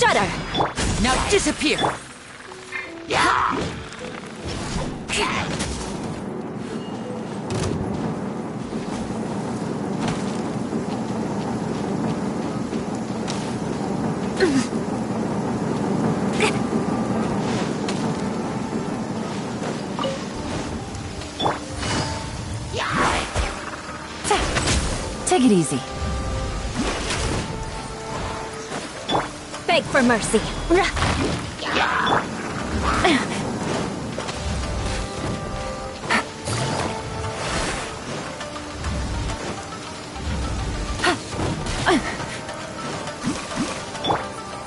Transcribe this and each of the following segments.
Shudder! Now disappear! Take it easy. Beg for mercy.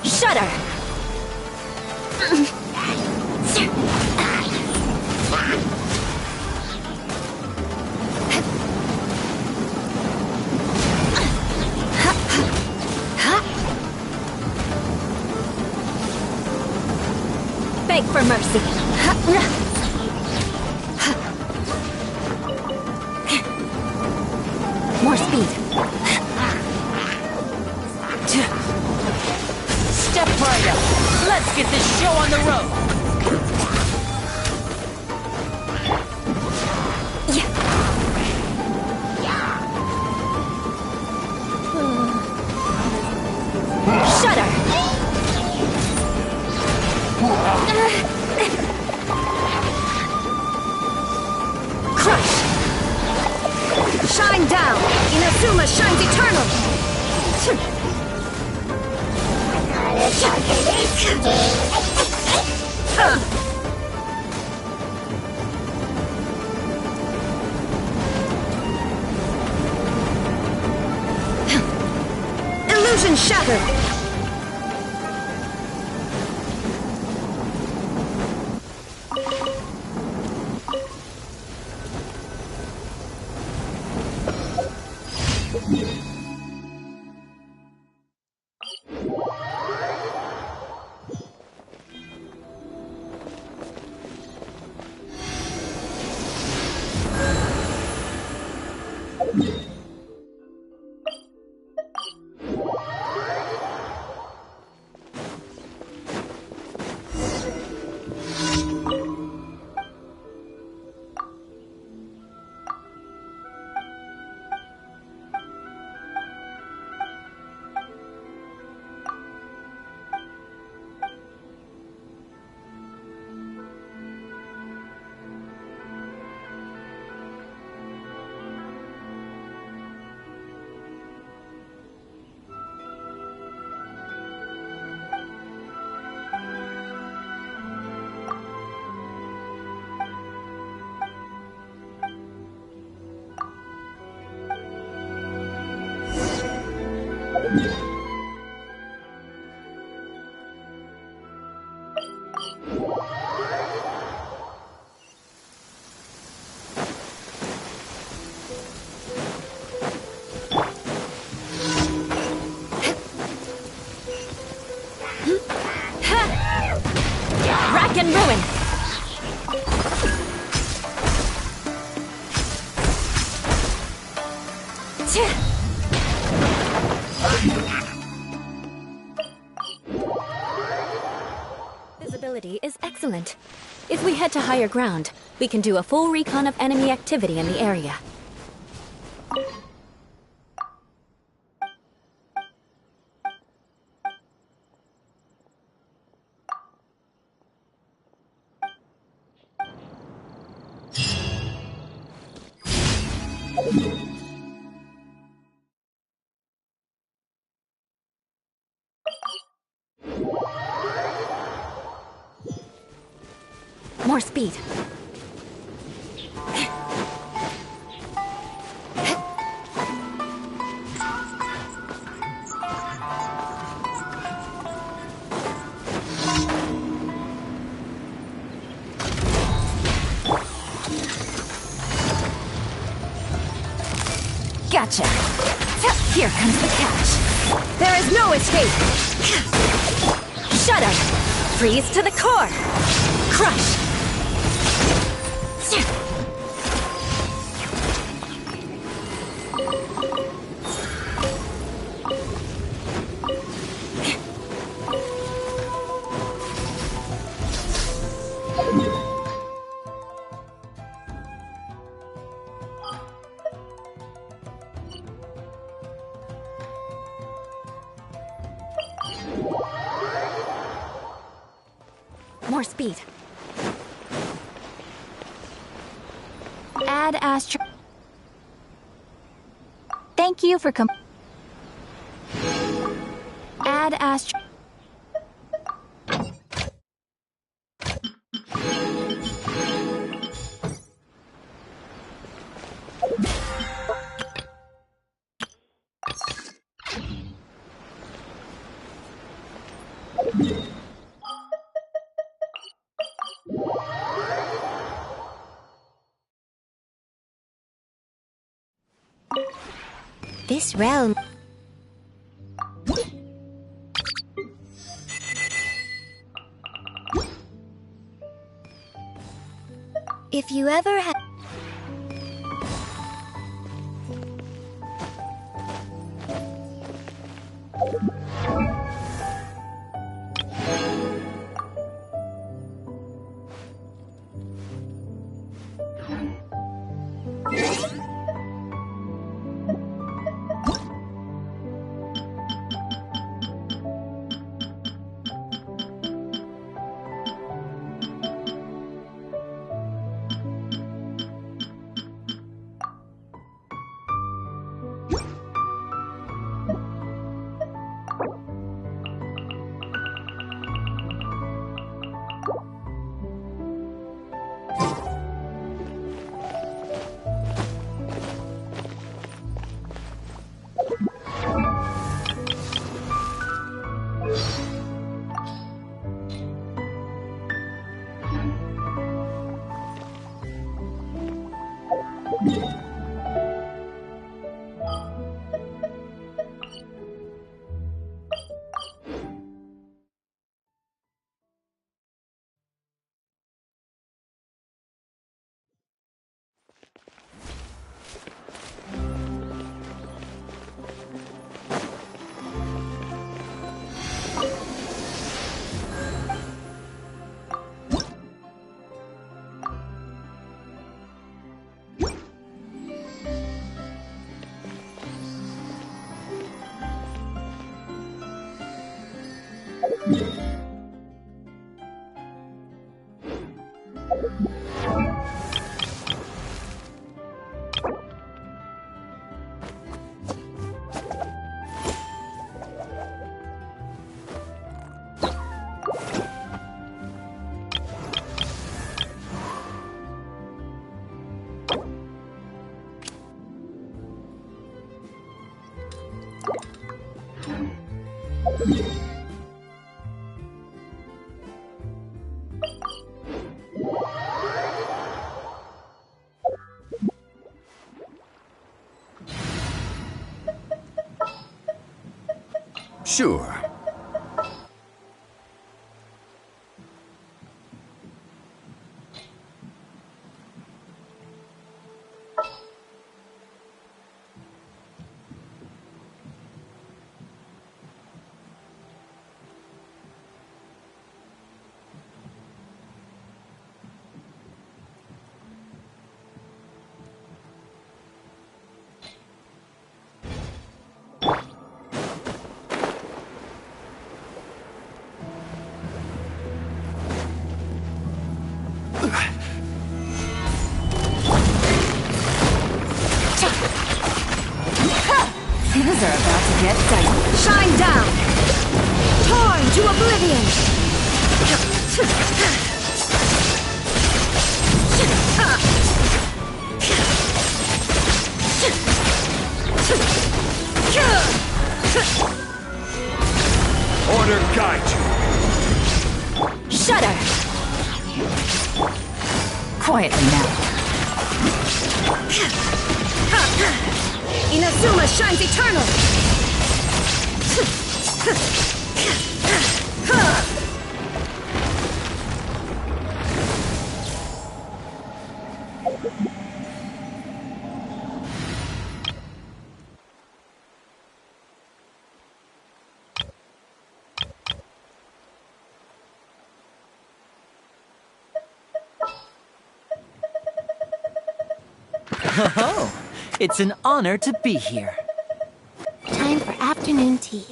Shudder! Beg for mercy. More speed. Step right up. Let's get this show on the road. Shudder. Crush! Shine down! Inazuma shines eternal! Illusion shattered! Rack and ruin! Visibility is excellent. If we head to higher ground, we can do a full recon of enemy activity in the area. More speed. Gotcha. Here comes the catch. There is no escape. Shudder. Freeze to the core. Crush. More speed. Add astro. Thank you for Add astro. This realm. If you ever had. Sure. Things are about to get dicey. Shine down! Torn to oblivion! Order guide you. Shudder! Quietly now. Inazuma shines eternal! Oh, it's an honor to be here. Time for afternoon tea.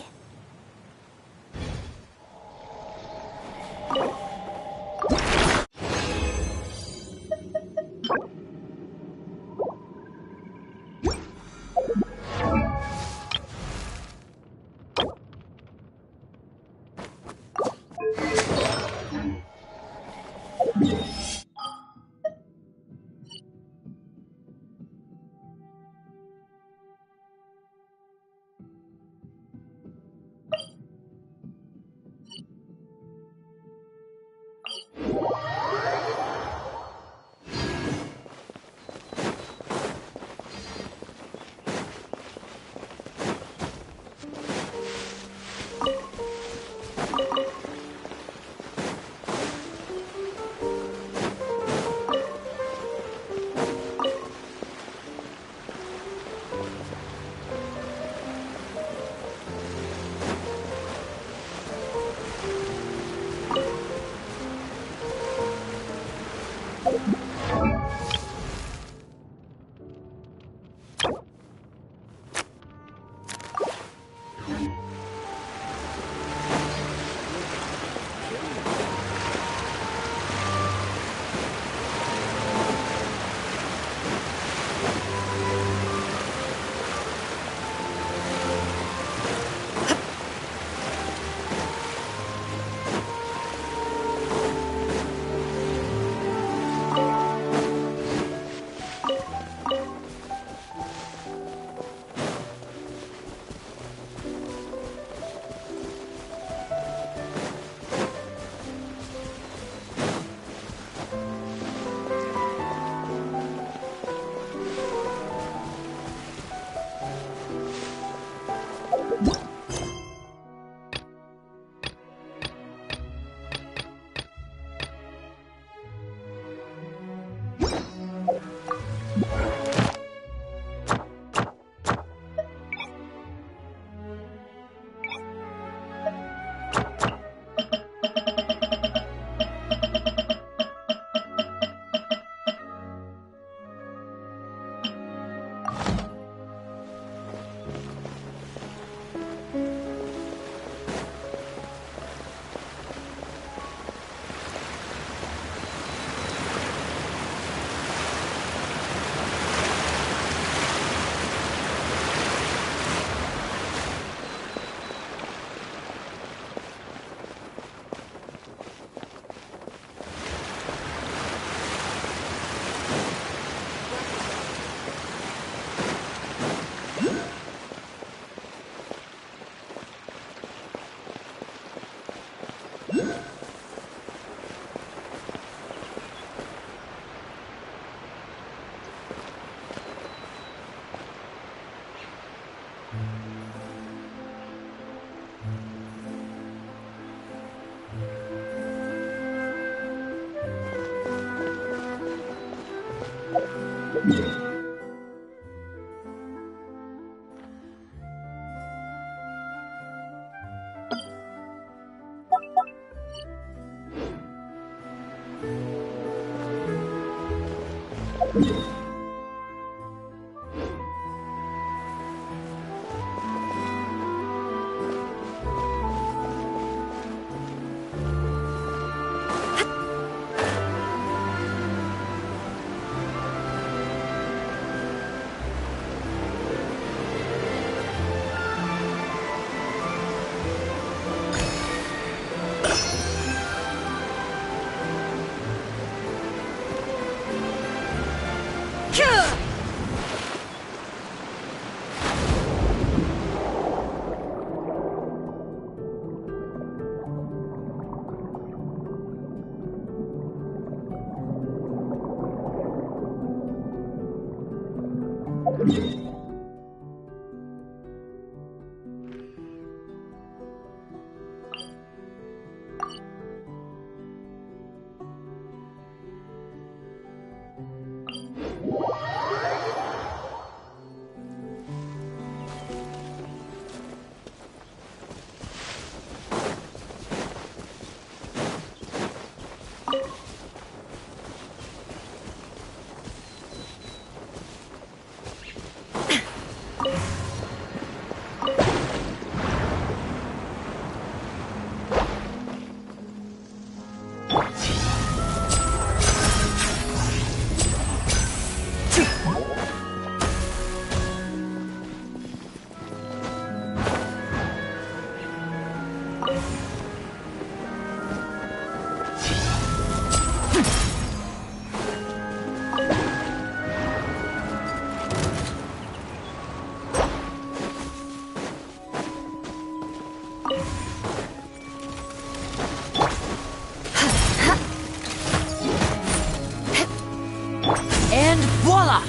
And voila!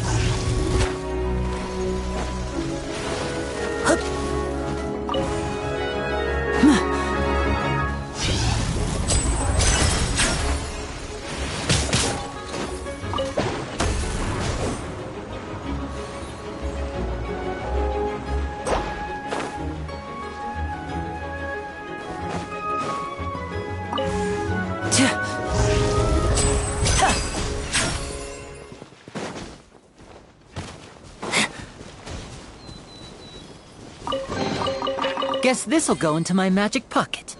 Guess this'll go into my magic pocket.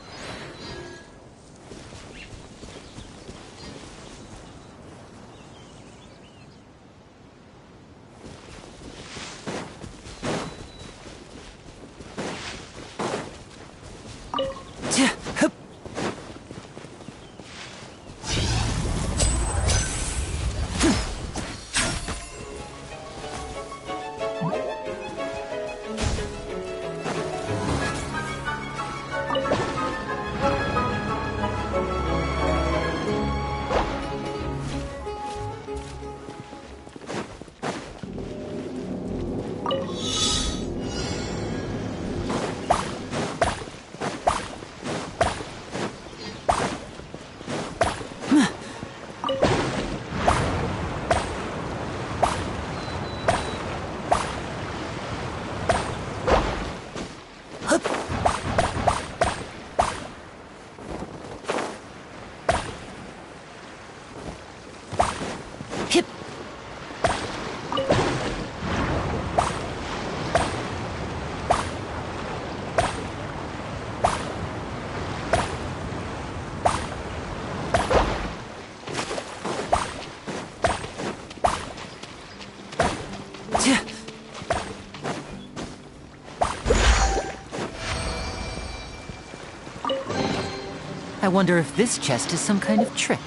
I wonder if this chest is some kind of trick.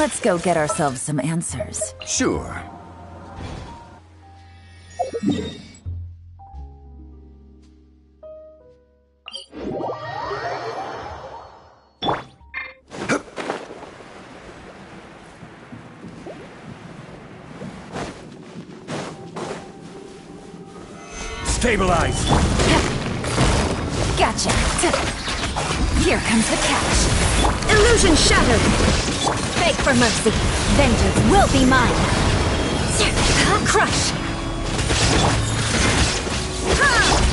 Let's go get ourselves some answers. Sure. Stabilize! Gotcha! Here comes the catch. Illusion shattered! Beg for mercy. Vengeance will be mine. Crush!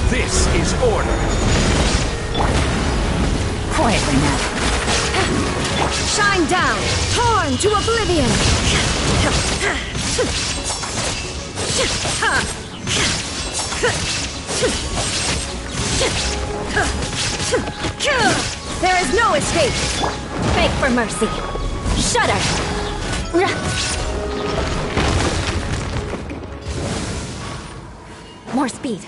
This is order! Quietly now. Shine down! Torn to oblivion! There is no escape! Beg for mercy! Shudder! More speed.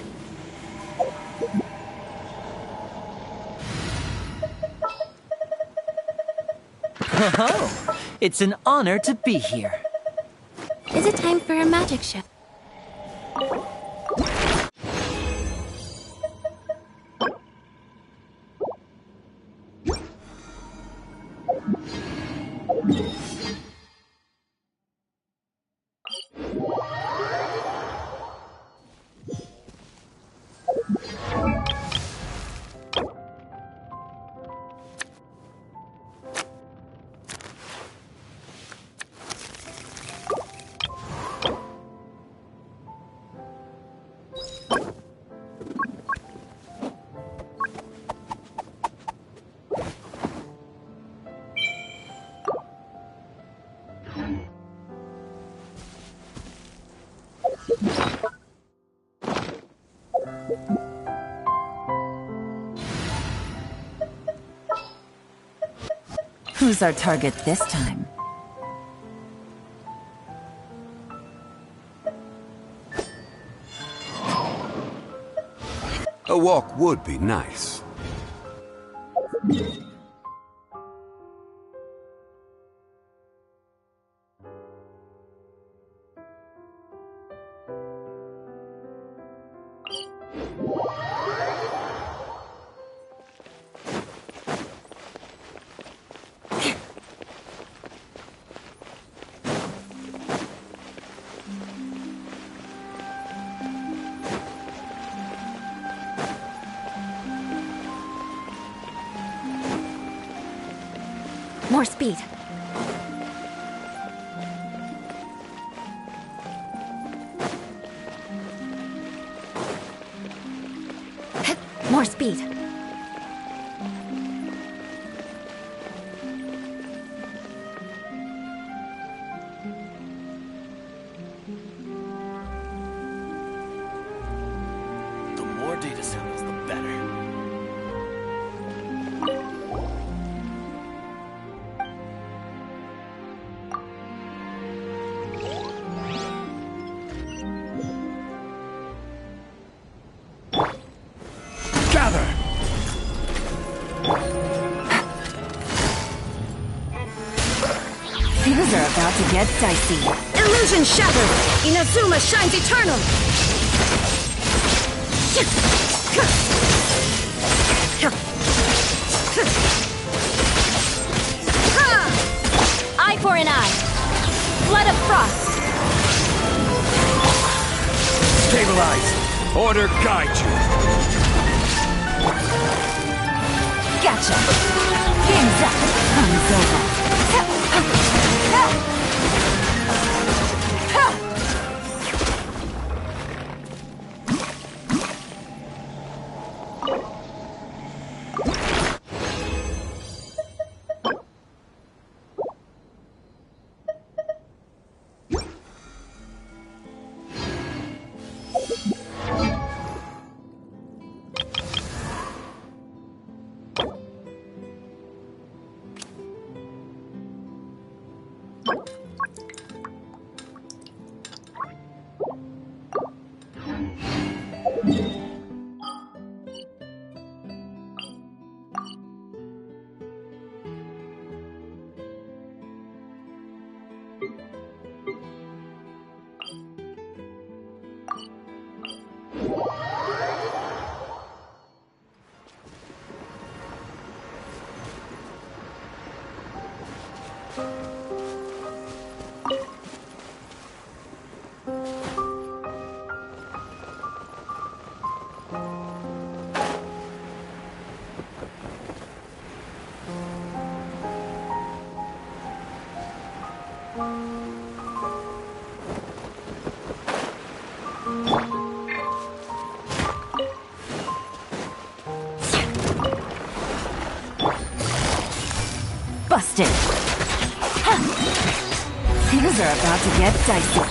Oh, it's an honor to be here. Is it time for a magic show? Who's our target this time? A walk would be nice. More speed. More speed. The more data samples, the better. Gather! Things are about to get dicey. Illusion shattered! Inazuma shines eternal! Eye for an eye! Flood of frost! Stabilize! Order guide you! Gotcha! Game's up! Fun's over! Busted! Ha! Things are about to get dicey.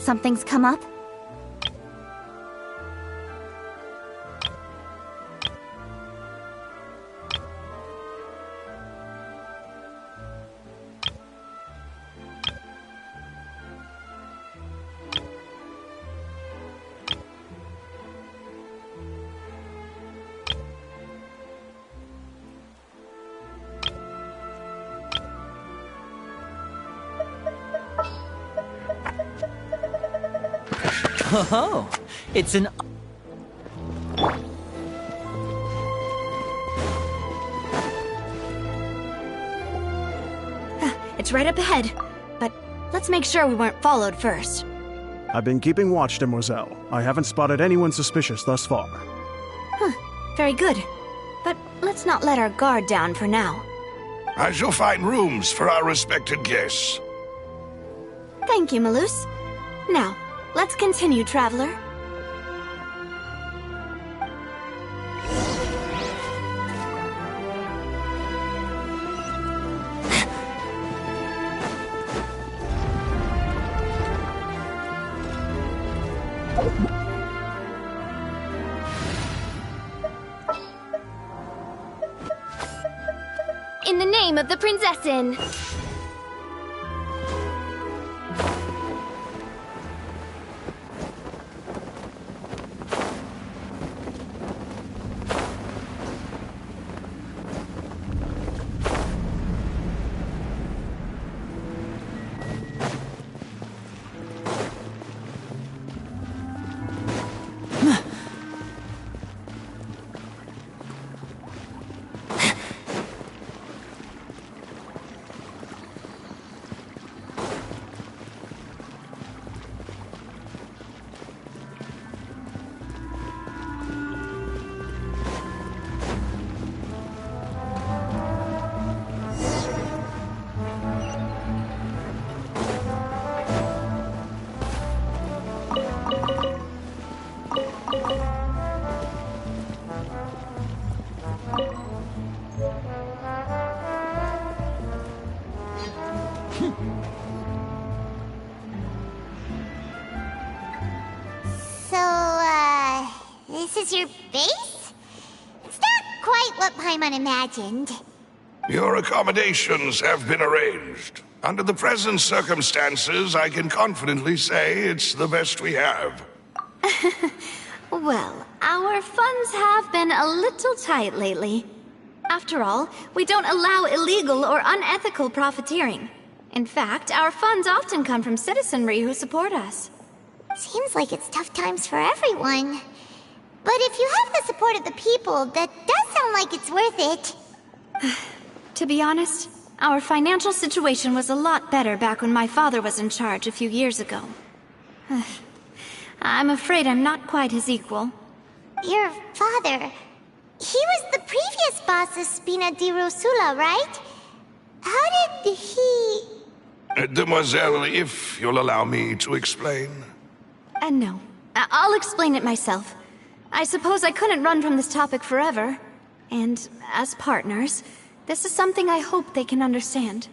Something's come up? Oh, it's an... It's right up ahead, but let's make sure we weren't followed first. I've been keeping watch, demoiselle. I haven't spotted anyone suspicious thus far. Very good. But let's not let our guard down for now. I shall find rooms for our respected guests. Thank you, Malus. Now, let's continue, traveler. In the name of the Prinzessin! This is your base? It's not quite what Paimon imagined. Your accommodations have been arranged. Under the present circumstances, I can confidently say it's the best we have. Well, our funds have been a little tight lately. After all, we don't allow illegal or unethical profiteering. In fact, our funds often come from citizenry who support us. Seems like it's tough times for everyone. But if you have the support of the people, that does sound like it's worth it. To be honest, our financial situation was a lot better back when my father was in charge a few years ago. I'm afraid I'm not quite his equal. Your father... he was the previous boss of Spina di Rosula, right? How did he... Demoiselle, if you'll allow me to explain. No. I'll explain it myself. I suppose I couldn't run from this topic forever. And as partners, this is something I hope they can understand.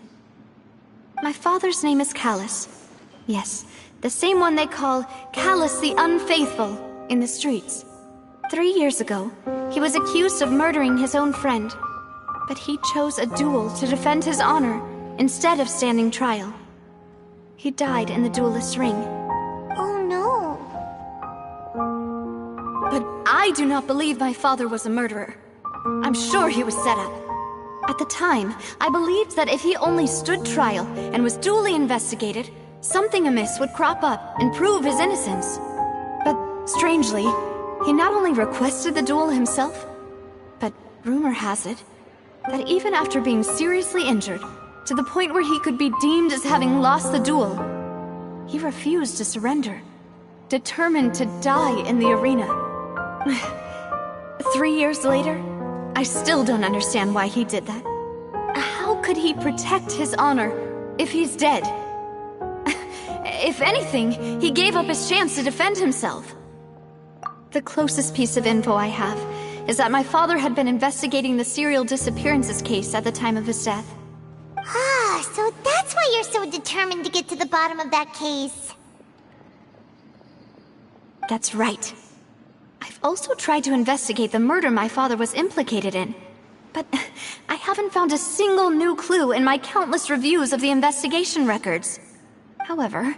My father's name is Callus. Yes, the same one they call Callus the Unfaithful in the streets. 3 years ago, he was accused of murdering his own friend. But he chose a duel to defend his honor instead of standing trial. He died in the duelist's ring. Oh no. But I do not believe my father was a murderer. I'm sure he was set up. At the time, I believed that if he only stood trial and was duly investigated, something amiss would crop up and prove his innocence. But strangely, he not only requested the duel himself, but rumor has it that even after being seriously injured, to the point where he could be deemed as having lost the duel, he refused to surrender, determined to die in the arena. 3 years later, I still don't understand why he did that. How could he protect his honor if he's dead? If anything, he gave up his chance to defend himself. The closest piece of info I have is that my father had been investigating the serial disappearances case at the time of his death. Ah, so that's why you're so determined to get to the bottom of that case. That's right. I've also tried to investigate the murder my father was implicated in, but I haven't found a single new clue in my countless reviews of the investigation records. However,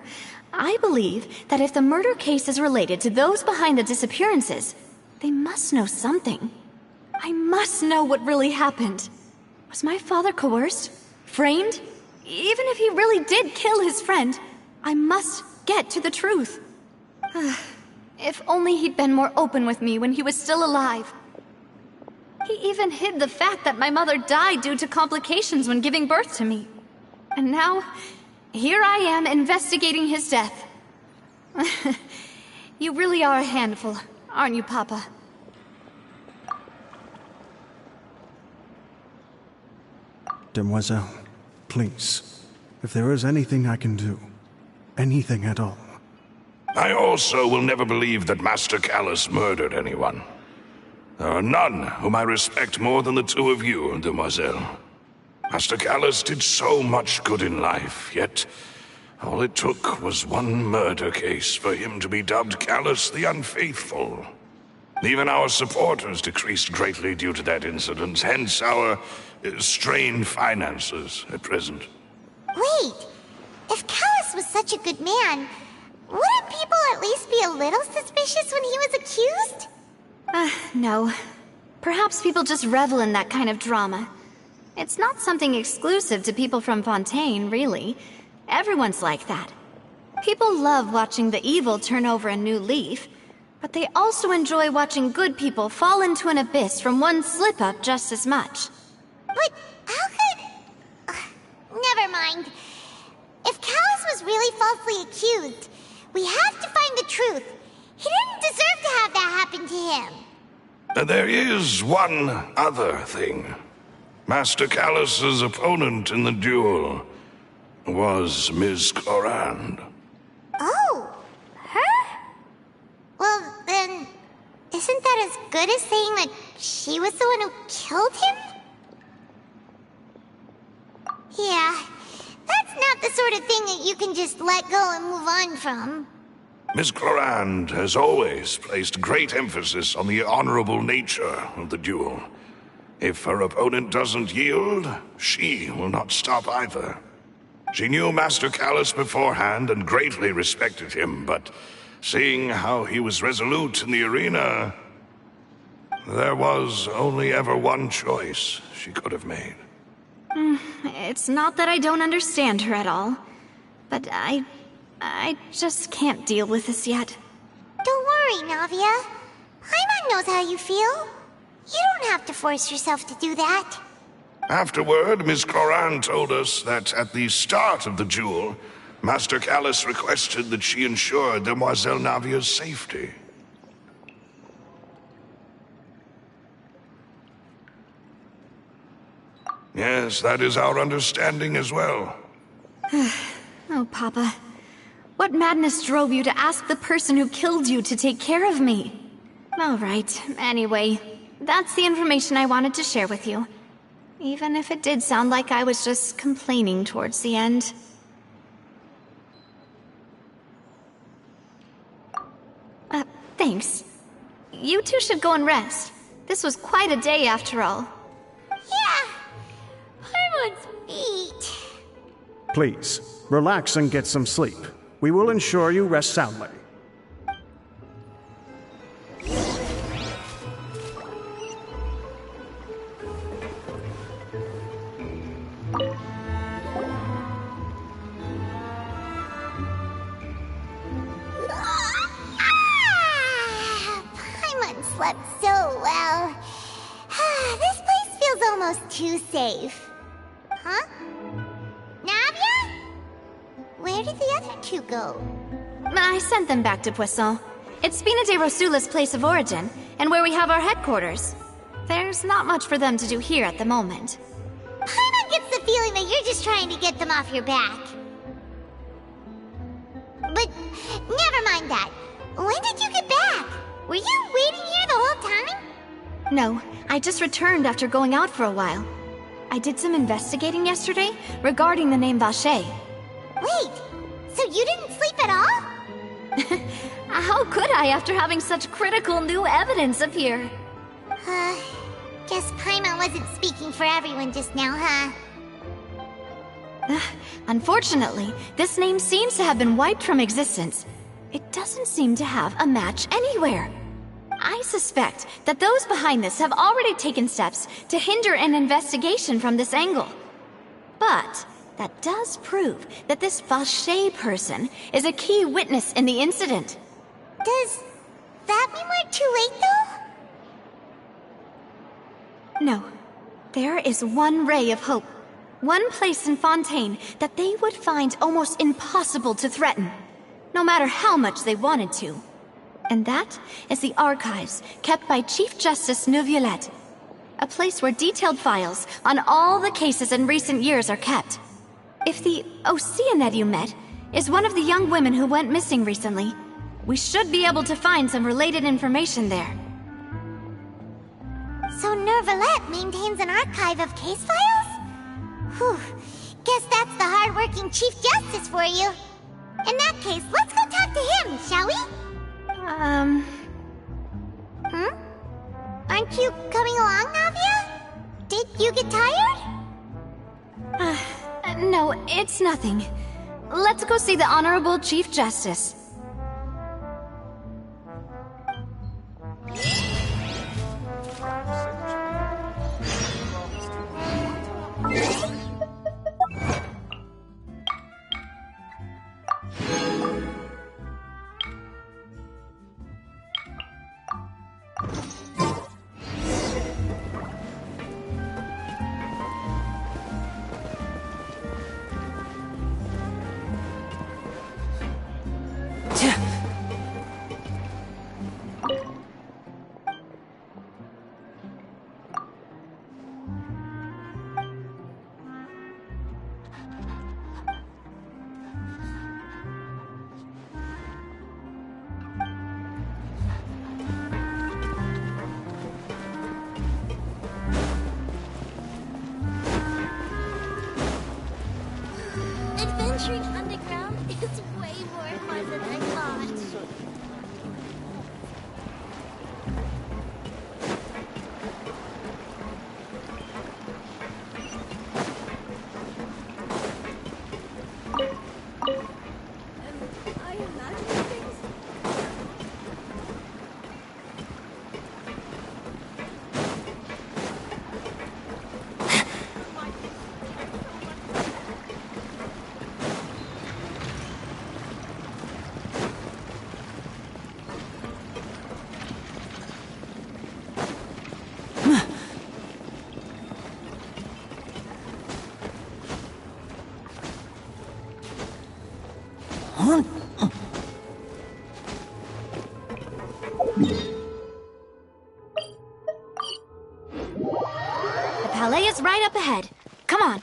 I believe that if the murder case is related to those behind the disappearances, they must know something. I must know what really happened. Was my father coerced? Framed? Even if he really did kill his friend, I must get to the truth. If only he'd been more open with me when he was still alive. He even hid the fact that my mother died due to complications when giving birth to me. And now, here I am investigating his death. You really are a handful, aren't you, Papa? Demoiselle, please, if there is anything I can do, anything at all. I also will never believe that Master Callus murdered anyone. There are none whom I respect more than the two of you, Demoiselle. Master Callus did so much good in life, yet all it took was one murder case for him to be dubbed Callus the Unfaithful. Even our supporters decreased greatly due to that incident, hence our strained finances at present. Wait, if Callus was such a good man, wouldn't people at least be a little suspicious when he was accused? No. Perhaps people just revel in that kind of drama. It's not something exclusive to people from Fontaine, really. Everyone's like that. People love watching the evil turn over a new leaf, but they also enjoy watching good people fall into an abyss from one slip-up just as much. But how could... never mind. If Callus was really falsely accused, we have to find the truth. He didn't deserve to have that happen to him. There is one other thing. Master Callus's opponent in the duel was Ms. Clorand. Oh, her? Well, then, isn't that as good as saying that she was the one who killed him? Yeah, that's not the sort of thing that you can just let go and move on from. Ms. Clorand has always placed great emphasis on the honorable nature of the duel. If her opponent doesn't yield, she will not stop either. She knew Master Callus beforehand and greatly respected him, but seeing how he was resolute in the arena, there was only ever one choice she could have made. It's not that I don't understand her at all, but I just can't deal with this yet. Don't worry, Navia. Paimon knows how you feel. You don't have to force yourself to do that. Afterward, Ms. Clorand told us that at the start of the duel, Master Callus requested that she ensure Demoiselle Navia's safety. Yes, that is our understanding as well. Oh, Papa. What madness drove you to ask the person who killed you to take care of me? All right, anyway, that's the information I wanted to share with you. Even if it did sound like I was just complaining towards the end. Thanks. You two should go and rest. This was quite a day after all. Yeah, Paimon's feet. Please, relax and get some sleep. We will ensure you rest soundly. Paimon slept so well. This place feels almost too safe. Huh? Navia? Where did the other two go? I sent them back to Poisson. It's Spina de Rosula's place of origin, and where we have our headquarters. There's not much for them to do here at the moment. Paimon gets the feeling that you're just trying to get them off your back. But never mind that. When did you get back? Were you waiting here the whole time? No, I just returned after going out for a while. I did some investigating yesterday regarding the name Vacher. Wait, so you didn't sleep at all? How could I after having such critical new evidence appear? Guess Paimon wasn't speaking for everyone just now, huh? Unfortunately, this name seems to have been wiped from existence. It doesn't seem to have a match anywhere. I suspect that those behind this have already taken steps to hinder an investigation from this angle. But that does prove that this Vacher person is a key witness in the incident. Does that mean we're too late, though? No. There is one ray of hope. One place in Fontaine that they would find almost impossible to threaten, no matter how much they wanted to. And that is the archives kept by Chief Justice Neuvillette. A place where detailed files on all the cases in recent years are kept. If the Oceanette you met is one of the young women who went missing recently, we should be able to find some related information there. So Neuvillette maintains an archive of case files? Whew. Guess that's the hard-working Chief Justice for you. In that case, let's go talk to him, shall we? Aren't you coming along, Navia? Did you get tired? No, it's nothing. Let's go see the Honorable Chief Justice. Adventuring underground is way more fun than I thought. I imagine things. The palais is right up ahead. Come on.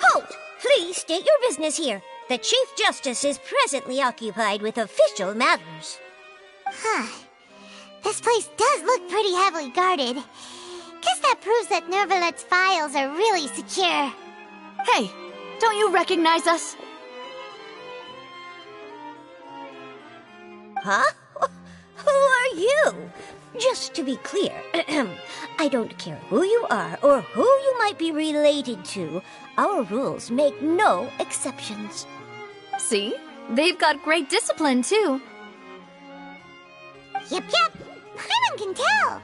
Halt! Please state your business here. The Chief Justice is presently occupied with official matters. Huh. This place does look pretty heavily guarded. Guess that proves that Neuvillette's files are really secure. Hey, don't you recognize us? Huh? Who are you? Just to be clear, I don't care who you are or who you might be related to. Our rules make no exceptions. See? They've got great discipline, too. Yep. Paimon can tell.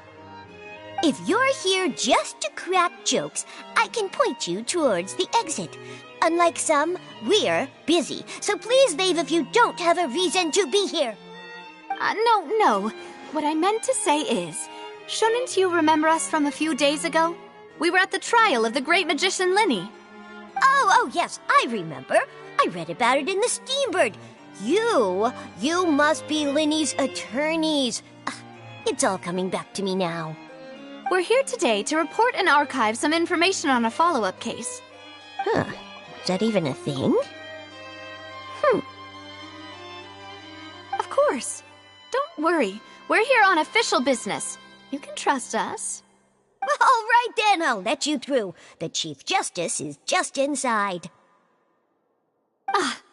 If you're here just to crack jokes, I can point you towards the exit. Unlike some, we're busy, so please leave if you don't have a reason to be here. No. What I meant to say is, shouldn't you remember us from a few days ago? We were at the trial of the great magician Linny. Oh, yes, I remember. I read about it in the Steambird. You must be Linny's attorneys. It's all coming back to me now. We're here today to report and archive some information on a follow-up case. Huh. Is that even a thing? Of course. Don't worry. We're here on official business. You can trust us. All right then, I'll let you through. The Chief Justice is just inside.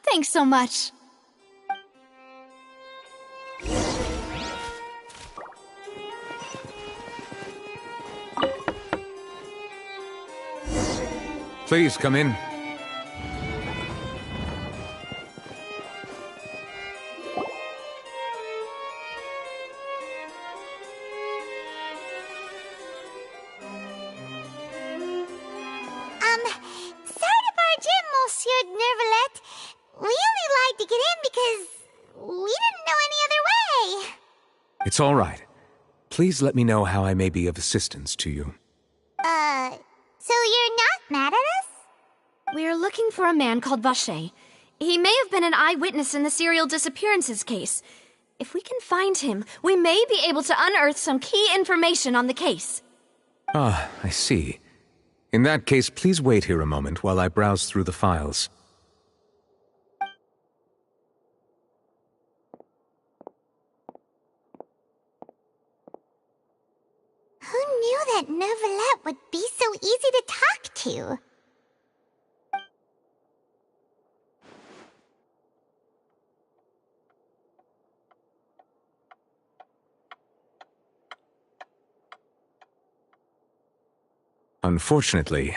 Thanks so much. Please come in. Sorry to barge in, Monsieur Nervalet. We only lied to get in because we didn't know any other way. It's all right. Please let me know how I may be of assistance to you. So you're not mad at us? We're looking for a man called Vacher. He may have been an eyewitness in the serial disappearances case. If we can find him, we may be able to unearth some key information on the case. Ah, I see. In that case, please wait here a moment while I browse through the files. Who knew that Nervalet would be so easy to talk to? Unfortunately,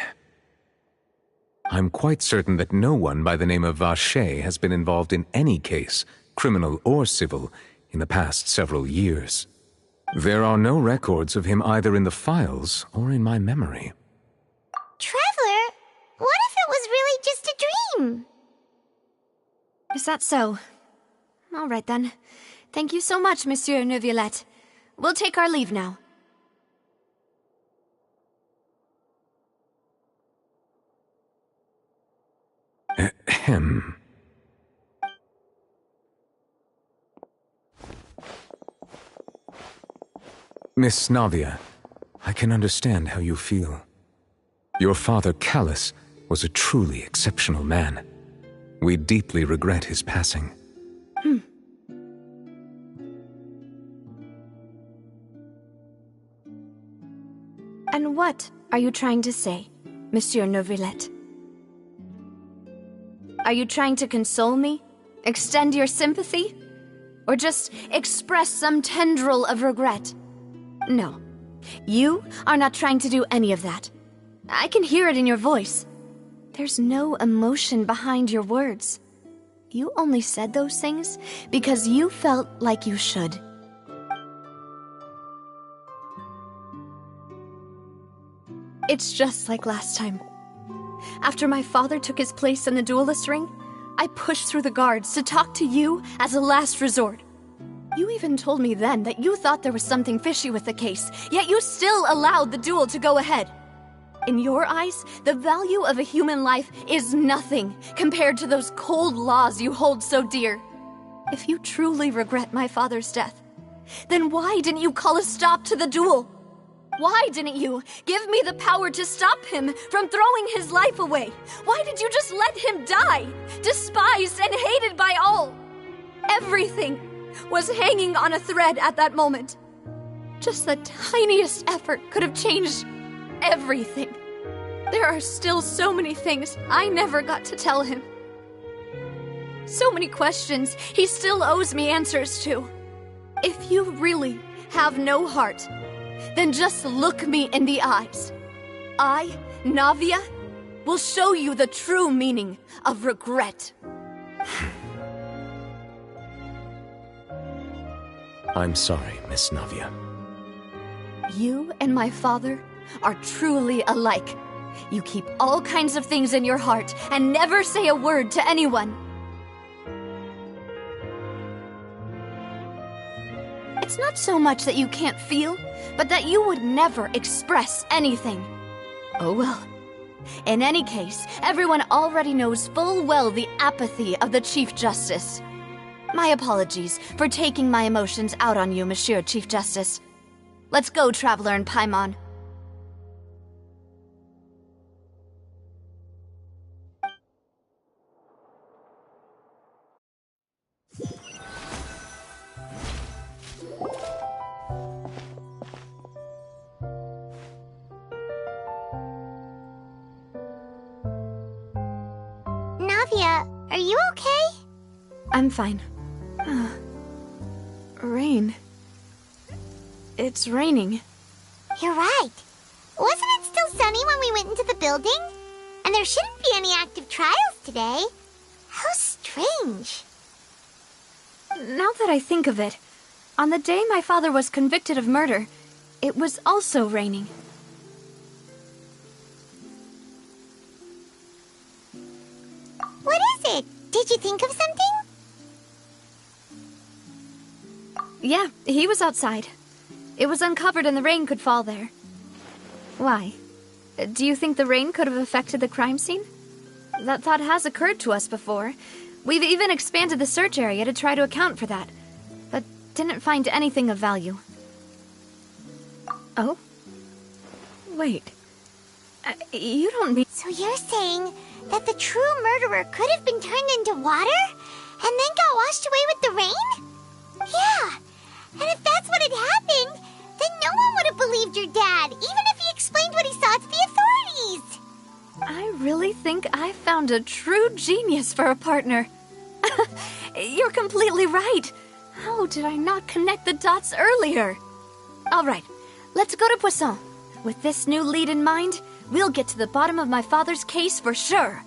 I'm quite certain that no one by the name of Vacher has been involved in any case, criminal or civil, in the past several years. There are no records of him either in the files or in my memory. Traveler, what if it was really just a dream? Is that so? All right then. Thank you so much, Monsieur Neuvillette. We'll take our leave now. Ahem. Miss Navia, I can understand how you feel. Your father, Callus, was a truly exceptional man. We deeply regret his passing. And what are you trying to say, Monsieur Neuvillette? Are you trying to console me? Extend your sympathy? Or just express some tendril of regret? No. You are not trying to do any of that. I can hear it in your voice. There's no emotion behind your words. You only said those things because you felt like you should. It's just like last time. After my father took his place in the duelist ring, I pushed through the guards to talk to you as a last resort. You even told me then that you thought there was something fishy with the case, yet you still allowed the duel to go ahead. In your eyes, the value of a human life is nothing compared to those cold laws you hold so dear. If you truly regret my father's death, then why didn't you call a stop to the duel? Why didn't you give me the power to stop him from throwing his life away? Why did you just let him die, despised and hated by all? Everything was hanging on a thread at that moment. Just the tiniest effort could have changed everything. There are still so many things I never got to tell him. So many questions he still owes me answers to. If you really have no heart, then just look me in the eyes. I, Navia, will show you the true meaning of regret. I'm sorry, Miss Navia. You and my father are truly alike. You keep all kinds of things in your heart and never say a word to anyone. It's not so much that you can't feel, but that you would never express anything. Oh well. In any case, everyone already knows full well the apathy of the Chief Justice. My apologies for taking my emotions out on you, Monsieur Chief Justice. Let's go, Traveler and Paimon. Navia, are you okay? I'm fine. Rain. It's raining. You're right. Wasn't it still sunny when we went into the building? And And there shouldn't be any active trials today. How strange. Now that I think of it, on the day my father was convicted of murder, it was also raining. What is it? Did you think of something? Yeah, he was outside. It was uncovered and the rain could fall there. Why? Do you think the rain could have affected the crime scene? That thought has occurred to us before. We've even expanded the search area to try to account for that, but didn't find anything of value. Oh? Wait. You don't mean... So you're saying that the true murderer could have been turned into water and then got washed away with the rain? Yeah, and if that's what had happened, then no one would have believed your dad, even if he explained what he saw to the authorities. I really think I found a true genius for a partner. You're completely right. How did I not connect the dots earlier? All right, let's go to Poisson. With this new lead in mind, we'll get to the bottom of my father's case for sure.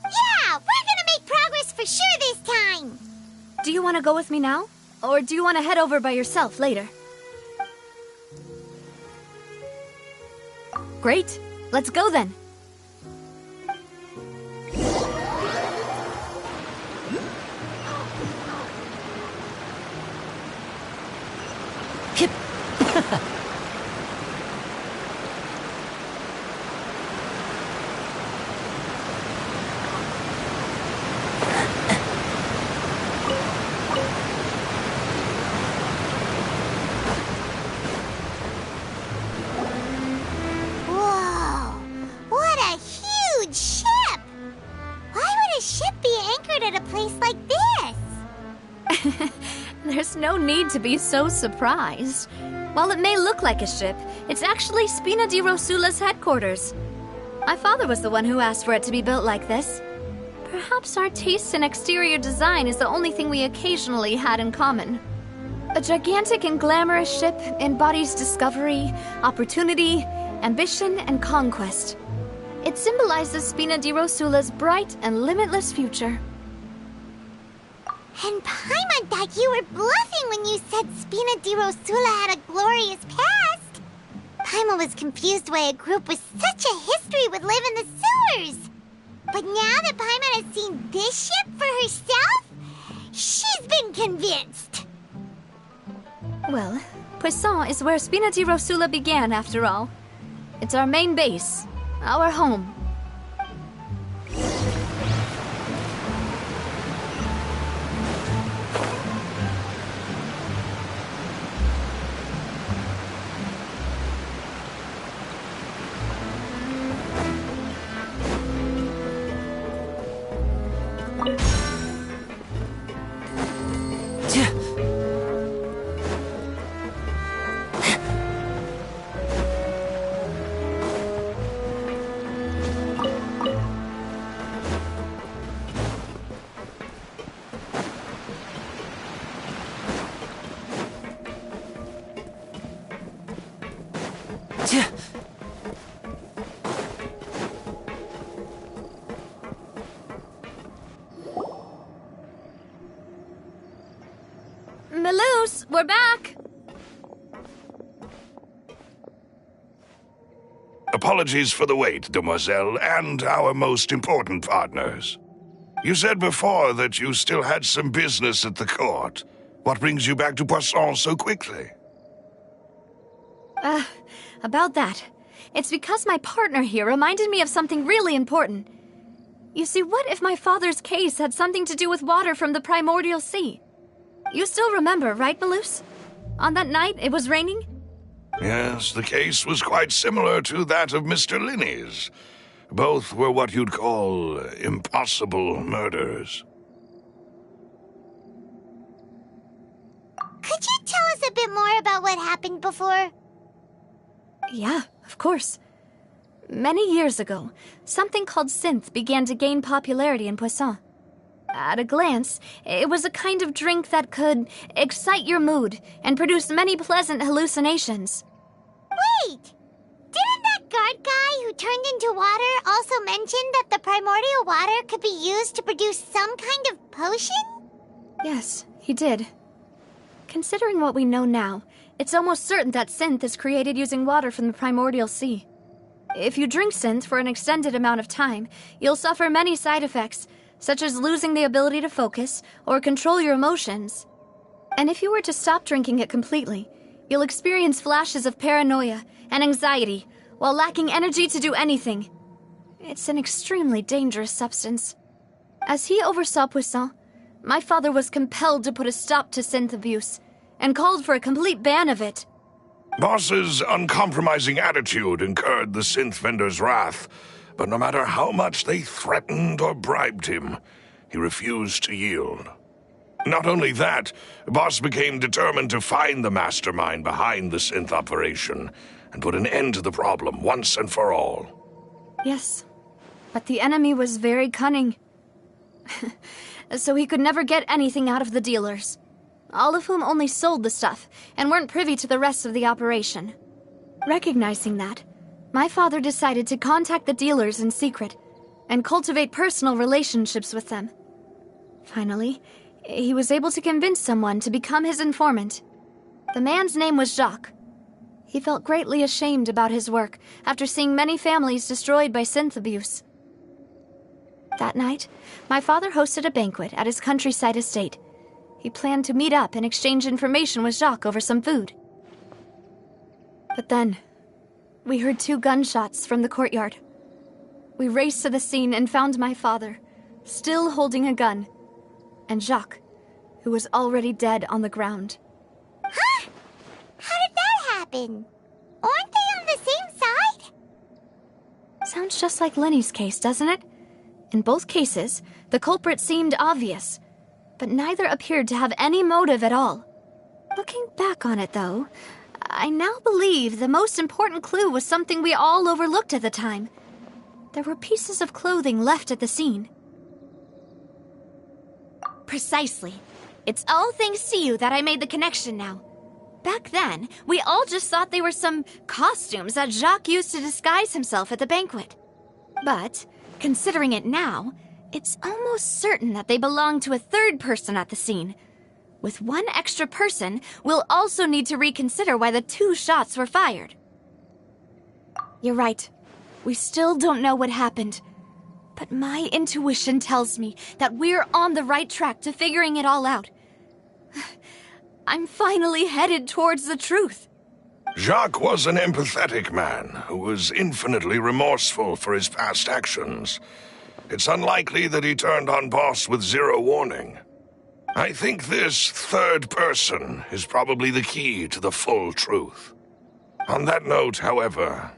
Yeah, we're gonna make progress for sure this time. Do you want to go with me now? Or do you want to head over by yourself later? Great, let's go then. Hip! Whoa, what a huge ship! Why would a ship be anchored at a place like this? There's no need to be so surprised. While it may look like a ship, it's actually Spina di Rosula's headquarters. My father was the one who asked for it to be built like this. Perhaps our taste in exterior design is the only thing we occasionally had in common. A gigantic and glamorous ship embodies discovery, opportunity, ambition, and conquest. It symbolizes Spina di Rosula's bright and limitless future. And Paimon thought you were bluffing when you said Spina di Rosula had a glorious past. Paimon was confused why a group with such a history would live in the sewers. But now that Paimon has seen this ship for herself, she's been convinced. Well, Poisson is where Spina di Rosula began, after all. It's our main base, our home. Melus, we're back! Apologies for the wait, demoiselle, and our most important partners. You said before that you still had some business at the court. What brings you back to Poisson so quickly? About that. It's because my partner here reminded me of something really important. You see, what if my father's case had something to do with water from the primordial sea? You still remember, right, Melus? On that night, it was raining? Yes, the case was quite similar to that of Mr. Linney's. Both were what you'd call impossible murders. Could you tell us a bit more about what happened before? Yeah, of course. Many years ago, something called synth began to gain popularity in Poisson. At a glance, it was a kind of drink that could excite your mood and produce many pleasant hallucinations. Wait! Didn't that guard guy who turned into water also mentioned that the primordial water could be used to produce some kind of potion? Yes, he did. Considering what we know now, it's almost certain that synth is created using water from the primordial sea. If you drink synth for an extended amount of time, you'll suffer many side effects, such as losing the ability to focus or control your emotions. And if you were to stop drinking it completely, you'll experience flashes of paranoia and anxiety while lacking energy to do anything. It's an extremely dangerous substance. As he oversaw Poisson, my father was compelled to put a stop to synth abuse and called for a complete ban of it. Boss's uncompromising attitude incurred the synth vendor's wrath, but no matter how much they threatened or bribed him, he refused to yield. Not only that, Boss became determined to find the mastermind behind the synth operation and put an end to the problem once and for all. Yes, but the enemy was very cunning. So he could never get anything out of the dealers, all of whom only sold the stuff and weren't privy to the rest of the operation. Recognizing that, my father decided to contact the dealers in secret and cultivate personal relationships with them. Finally, he was able to convince someone to become his informant. The man's name was Jacques. He felt greatly ashamed about his work after seeing many families destroyed by synth abuse. That night, my father hosted a banquet at his countryside estate. He planned to meet up and exchange information with Jacques over some food. But then, we heard 2 gunshots from the courtyard. We raced to the scene and found my father, still holding a gun, and Jacques, who was already dead on the ground. Huh? How did that happen? Aren't they on the same side? Sounds just like Lenny's case, doesn't it? In both cases, the culprit seemed obvious, but neither appeared to have any motive at all. Looking back on it, though, I now believe the most important clue was something we all overlooked at the time. There were pieces of clothing left at the scene. Precisely. It's all thanks to you that I made the connection now. Back then, we all just thought they were some costumes that Jacques used to disguise himself at the banquet. But, considering it now, it's almost certain that they belong to a third person at the scene. With one extra person, we'll also need to reconsider why the 2 shots were fired. You're right. We still don't know what happened. But my intuition tells me that we're on the right track to figuring it all out. I'm finally headed towards the truth. Jacques was an empathetic man who was infinitely remorseful for his past actions. It's unlikely that he turned on Boss with 0 warning. I think this third person is probably the key to the full truth. On that note, however,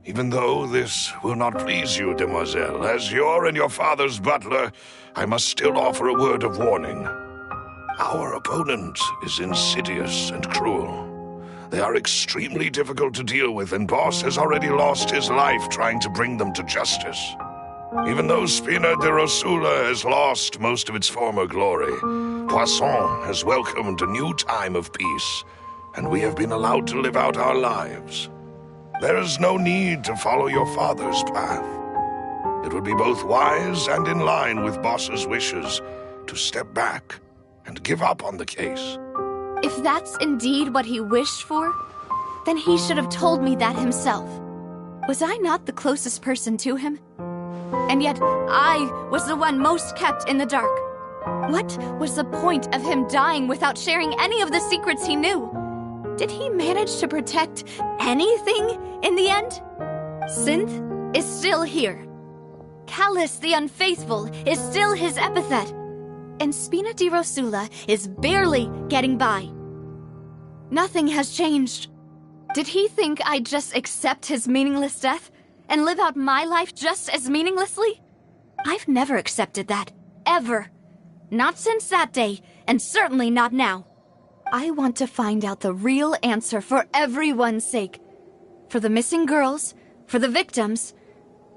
even though this will not please you, demoiselle, as your and your father's butler, I must still offer a word of warning. Our opponent is insidious and cruel. They are extremely difficult to deal with, and Boss has already lost his life trying to bring them to justice. Even though Spina de Rosula has lost most of its former glory, Poisson has welcomed a new time of peace, and we have been allowed to live out our lives. There is no need to follow your father's path. It would be both wise and in line with Boss's wishes to step back and give up on the case. If that's indeed what he wished for, then he should have told me that himself. Was I not the closest person to him? And yet, I was the one most kept in the dark. What was the point of him dying without sharing any of the secrets he knew? Did he manage to protect anything in the end? Synth is still here. Callus the Unfaithful is still his epithet. And Spina di Rosula is barely getting by. Nothing has changed. Did he think I'd just accept his meaningless death and live out my life just as meaninglessly? I've never accepted that. Ever. Not since that day, and certainly not now. I want to find out the real answer for everyone's sake. For the missing girls, for the victims,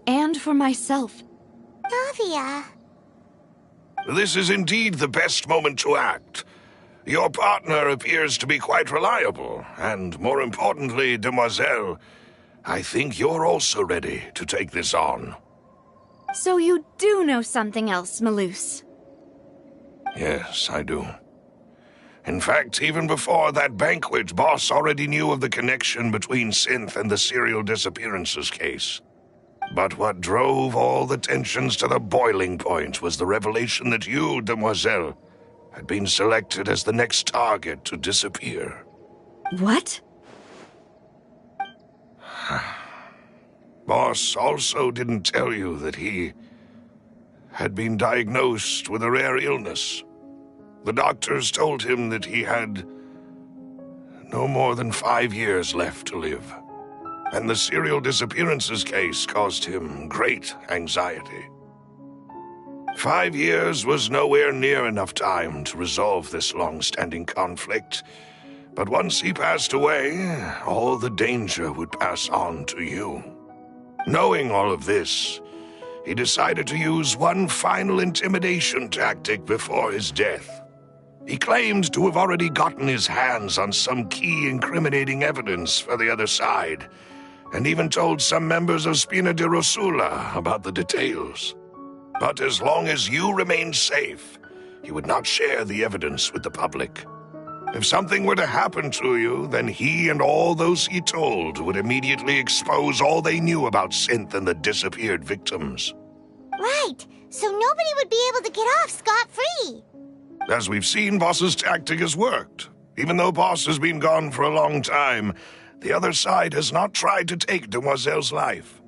and for myself. Navia. This is indeed the best moment to act. Your partner appears to be quite reliable, and more importantly, demoiselle, I think you're also ready to take this on. So you do know something else, Malus? Yes, I do. In fact, even before that banquet, Boss already knew of the connection between Synth and the serial disappearances case. But what drove all the tensions to the boiling point was the revelation that you, Demoiselle, had been selected as the next target to disappear. What? Boss also didn't tell you that he had been diagnosed with a rare illness. The doctors told him that he had no more than 5 years left to live, and the serial disappearances case caused him great anxiety. 5 years was nowhere near enough time to resolve this long-standing conflict, but once he passed away, all the danger would pass on to you. Knowing all of this, he decided to use one final intimidation tactic before his death. He claimed to have already gotten his hands on some key incriminating evidence for the other side, and even told some members of Spina di Rosula about the details. But as long as you remained safe, he would not share the evidence with the public. If something were to happen to you, then he and all those he told would immediately expose all they knew about Synth and the disappeared victims. Right, so nobody would be able to get off scot-free. As we've seen, Boss's tactic has worked. Even though Boss has been gone for a long time, the other side has not tried to take Demoiselle's life.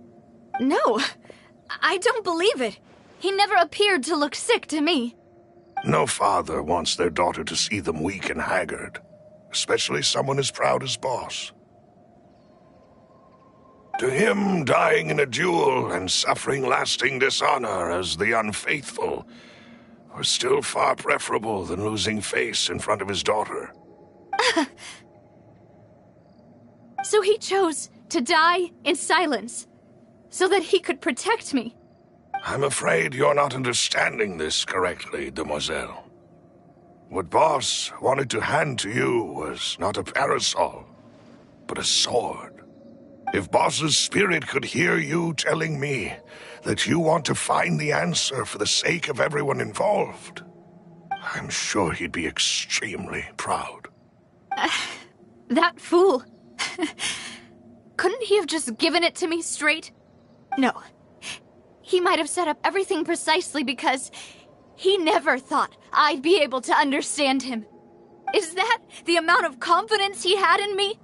No, I don't believe it. He never appeared to look sick to me. No father wants their daughter to see them weak and haggard, especially someone as proud as Boss. To him, dying in a duel and suffering lasting dishonor as the unfaithful was still far preferable than losing face in front of his daughter. So he chose to die in silence, so that he could protect me. I'm afraid you're not understanding this correctly, Demoiselle. What Boss wanted to hand to you was not a parasol, but a sword. If Boss's spirit could hear you telling me that you want to find the answer for the sake of everyone involved, I'm sure he'd be extremely proud. That fool. Couldn't he have just given it to me straight? No. He might have set up everything precisely because he never thought I'd be able to understand him. Is that the amount of confidence he had in me?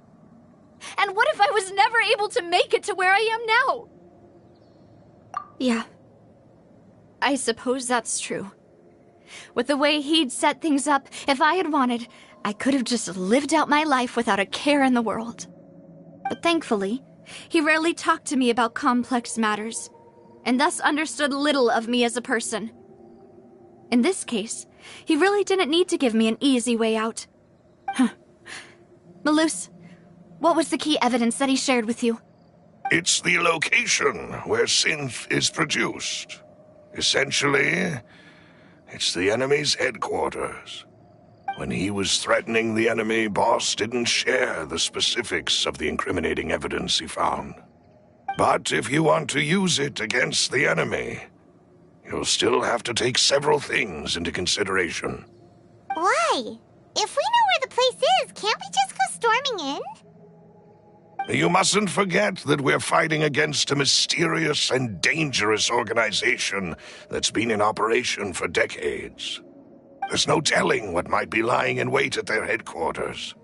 And what if I was never able to make it to where I am now? Yeah. I suppose that's true. With the way he'd set things up, if I had wanted, I could have just lived out my life without a care in the world. But thankfully, he rarely talked to me about complex matters, and thus understood little of me as a person. In this case, he really didn't need to give me an easy way out. Malus, what was the key evidence that he shared with you? It's the location where Synth is produced. Essentially, it's the enemy's headquarters. When he was threatening the enemy, Boss didn't share the specifics of the incriminating evidence he found. But if you want to use it against the enemy, you'll still have to take several things into consideration. Why? If we know where the place is, can't we just go storming in? You mustn't forget that we're fighting against a mysterious and dangerous organization that's been in operation for decades. There's no telling what might be lying in wait at their headquarters.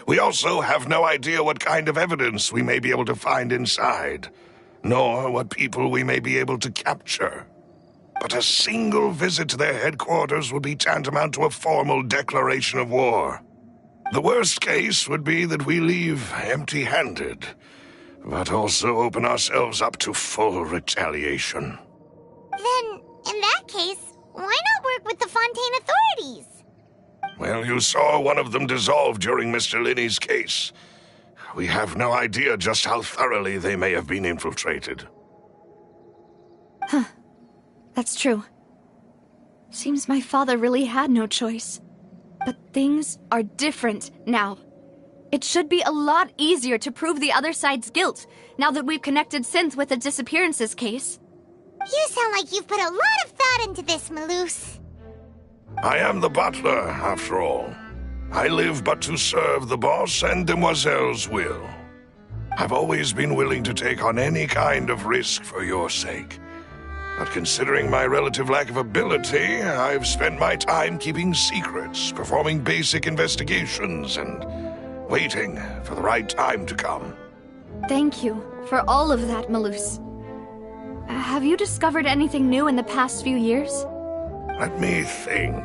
We also have no idea what kind of evidence we may be able to find inside, nor what people we may be able to capture. But a single visit to their headquarters would be tantamount to a formal declaration of war. The worst case would be that we leave empty-handed, but also open ourselves up to full retaliation. Then, in that case, why not work with the Fontaine authorities? Well, you saw one of them dissolve during Mr. Linney's case. We have no idea just how thoroughly they may have been infiltrated. Huh. That's true. Seems my father really had no choice. But things are different now. It should be a lot easier to prove the other side's guilt, now that we've connected Synth with the disappearances case. You sound like you've put a lot of thought into this, Malus. I am the butler, after all. I live but to serve the boss and Demoiselle's will. I've always been willing to take on any kind of risk for your sake. But considering my relative lack of ability, I've spent my time keeping secrets, performing basic investigations, and waiting for the right time to come. Thank you for all of that, Malus. Have you discovered anything new in the past few years? Let me think.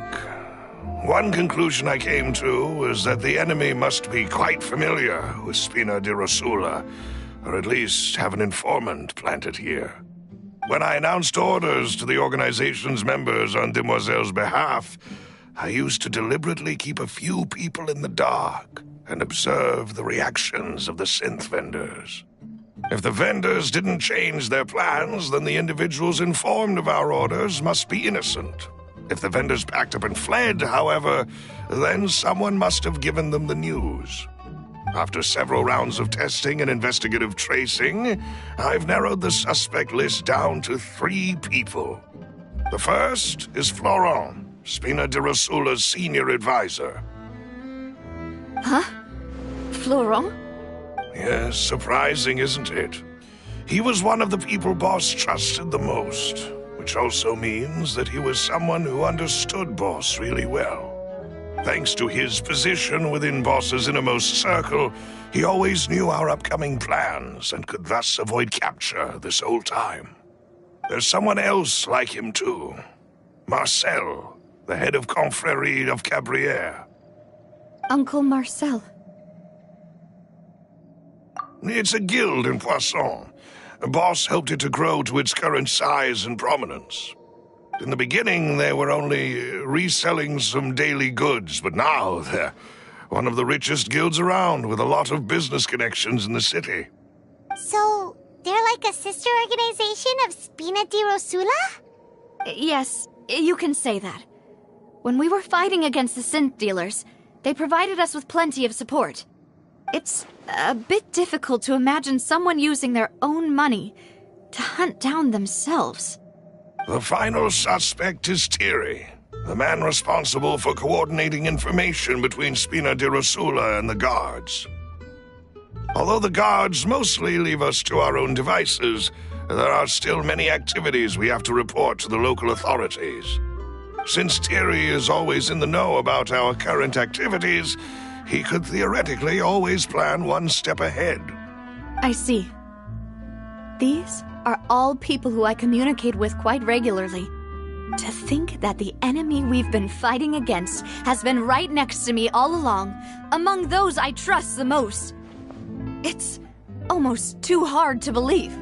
One conclusion I came to was that the enemy must be quite familiar with Spina di Rosula, or at least have an informant planted here. When I announced orders to the organization's members on Demoiselle's behalf, I used to deliberately keep a few people in the dark and observe the reactions of the synth vendors. If the vendors didn't change their plans, then the individuals informed of our orders must be innocent. If the vendors packed up and fled, however, then someone must have given them the news. After several rounds of testing and investigative tracing, I've narrowed the suspect list down to 3 people. The first is Florent, Spina di Rosula's senior advisor. Huh? Florent? Yes, surprising, isn't it? He was one of the people Boss trusted the most, which also means that he was someone who understood Boss really well. Thanks to his position within Boss's innermost circle, he always knew our upcoming plans and could thus avoid capture this whole time. There's someone else like him too. Marcel, the head of Confrérie of Cabrières. Uncle Marcel. It's a guild in Poisson. Boss helped it to grow to its current size and prominence. In the beginning, they were only reselling some daily goods, but now they're one of the richest guilds around with a lot of business connections in the city. So, they're like a sister organization of Spina di Rosula? Yes, you can say that. When we were fighting against the synth dealers, they provided us with plenty of support. It's a bit difficult to imagine someone using their own money to hunt down themselves. The final suspect is Thierry, the man responsible for coordinating information between Spina di Rosula and the guards. Although the guards mostly leave us to our own devices, there are still many activities we have to report to the local authorities. Since Thierry is always in the know about our current activities, he could theoretically always plan one step ahead. I see. These are all people who I communicate with quite regularly. To think that the enemy we've been fighting against has been right next to me all along, among those I trust the most. It's almost too hard to believe.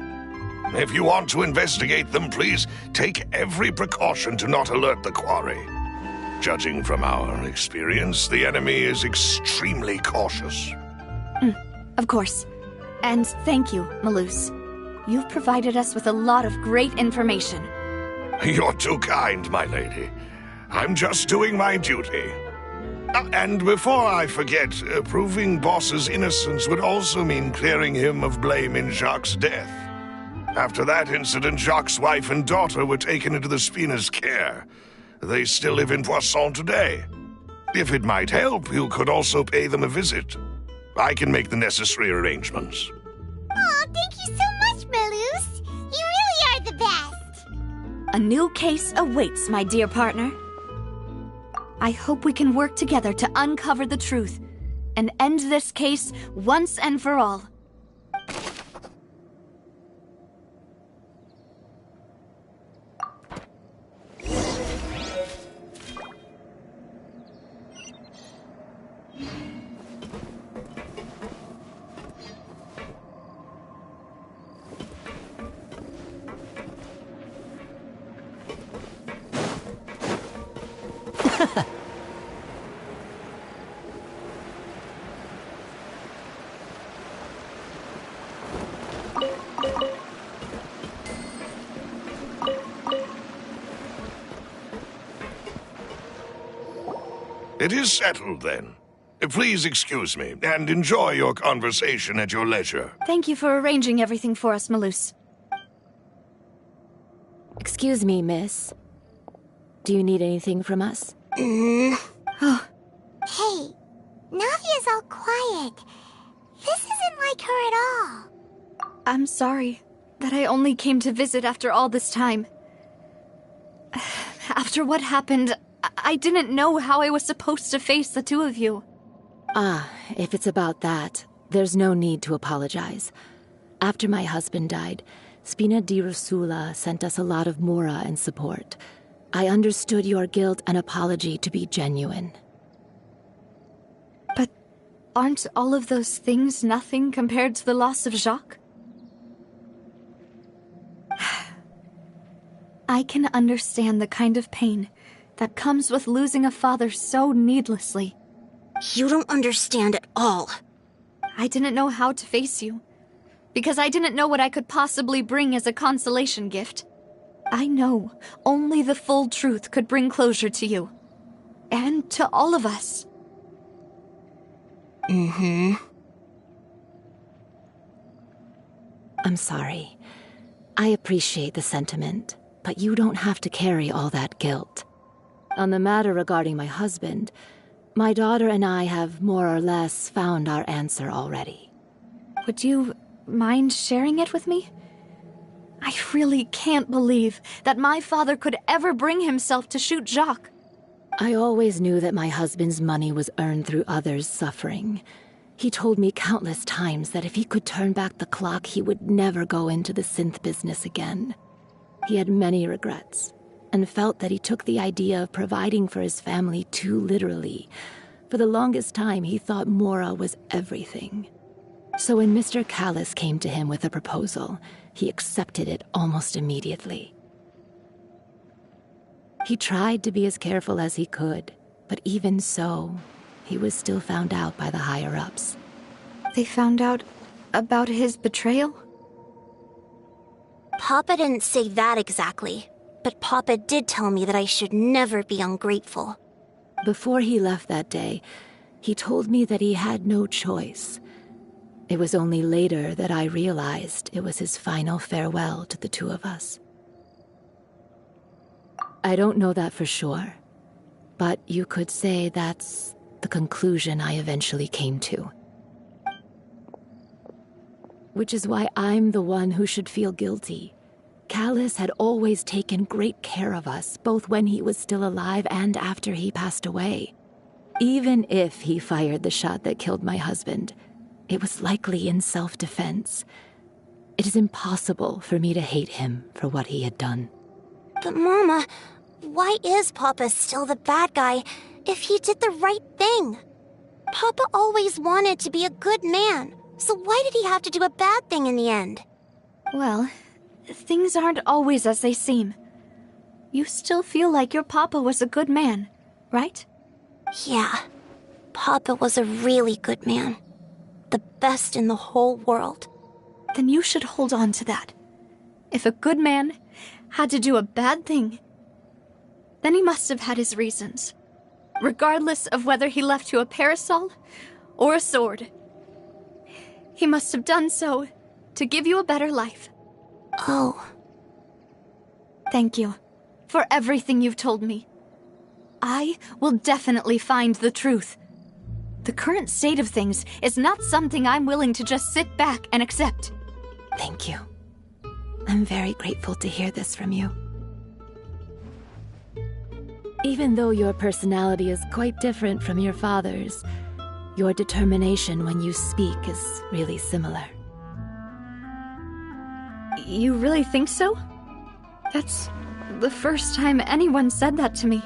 If you want to investigate them, please take every precaution to not alert the quarry. Judging from our experience, the enemy is extremely cautious. Of course. And thank you, Malus. You've provided us with a lot of great information. You're too kind, my lady. I'm just doing my duty. And before I forget, proving Boss's innocence would also mean clearing him of blame in Jacques' death. After that incident, Jacques' wife and daughter were taken into the Spina's care. They still live in Poisson today. If it might help, you could also pay them a visit. I can make the necessary arrangements. Aw, thank you so much, Malus. You really are the best. A new case awaits, my dear partner. I hope we can work together to uncover the truth and end this case once and for all. It is settled, then. Please excuse me, and enjoy your conversation at your leisure. Thank you for arranging everything for us, Malus. Excuse me, miss. Do you need anything from us? Hey, Navia's all quiet. This isn't like her at all. I'm sorry that I only came to visit after all this time. After what happened, I didn't know how I was supposed to face the two of you. Ah, if it's about that, there's no need to apologize. After my husband died, Spina di Rusula sent us a lot of mora and support. I understood your guilt and apology to be genuine. But aren't all of those things nothing compared to the loss of Jacques? I can understand the kind of pain that comes with losing a father so needlessly. You don't understand at all. I didn't know how to face you, because I didn't know what I could possibly bring as a consolation gift. I know only the full truth could bring closure to you, and to all of us. I'm sorry. I appreciate the sentiment, but you don't have to carry all that guilt. On the matter regarding my husband, my daughter and I have more or less found our answer already. Would you mind sharing it with me? I really can't believe that my father could ever bring himself to shoot Jacques. I always knew that my husband's money was earned through others' suffering. He told me countless times that if he could turn back the clock, he would never go into the synth business again. He had many regrets, and felt that he took the idea of providing for his family too literally. For the longest time, he thought Mora was everything. So when Mr. Callis came to him with a proposal, he accepted it almost immediately. He tried to be as careful as he could, but even so, he was still found out by the higher-ups. They found out about his betrayal? Papa didn't say that exactly, but Papa did tell me that I should never be ungrateful. Before he left that day, he told me that he had no choice. It was only later that I realized it was his final farewell to the two of us. I don't know that for sure, but you could say that's the conclusion I eventually came to. Which is why I'm the one who should feel guilty. Callis had always taken great care of us, both when he was still alive and after he passed away. Even if he fired the shot that killed my husband, it was likely in self-defense. It is impossible for me to hate him for what he had done. But Mama, why is Papa still the bad guy if he did the right thing? Papa always wanted to be a good man, so why did he have to do a bad thing in the end? Well, things aren't always as they seem. You still feel like your papa was a good man, right? Yeah, Papa was a really good man. The best in the whole world. Then you should hold on to that. If a good man had to do a bad thing, then he must have had his reasons. Regardless of whether he left you a parasol or a sword. He must have done so to give you a better life. Oh. Thank you for everything you've told me. I will definitely find the truth. The current state of things is not something I'm willing to just sit back and accept. Thank you. I'm very grateful to hear this from you. Even though your personality is quite different from your father's, your determination when you speak is really similar. You really think so? That's the first time anyone said that to me.